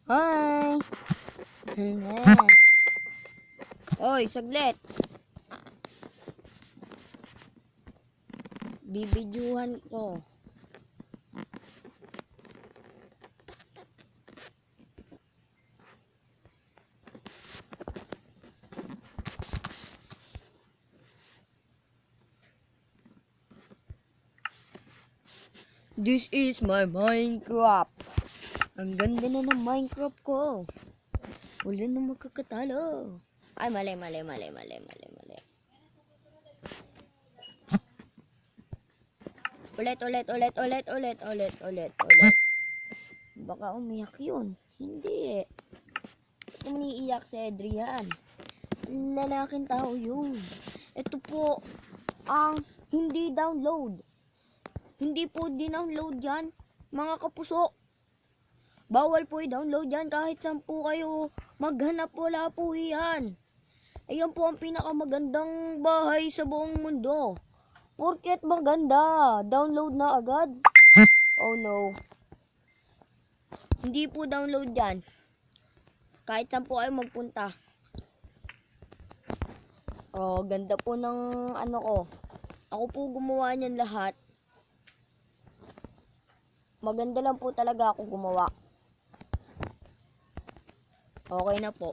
Hi! Oy, saglit. Bibidyuhan ko. This is my Minecraft. Ang ganda na ng Minecraft ko. Wala na magkakatalo. Ay, mali. Ulit. Baka umiyak yun. Hindi. Umiiyak si Adrian. Lalaking tao yun. Ito po ang hindi download. Hindi po din-download yan, mga kapuso. Bawal po i-download yan kahit saan po kayo maghanap, wala po yan. Ayan po ang pinakamagandang bahay sa buong mundo. Porket maganda, download na agad. Oh no. Hindi po download yan. Kahit saan po kayo magpunta. Oh, ganda po ng ano ko. Ako po gumawa niyan lahat. Maganda lang po talaga ako gumawa. Okay na po.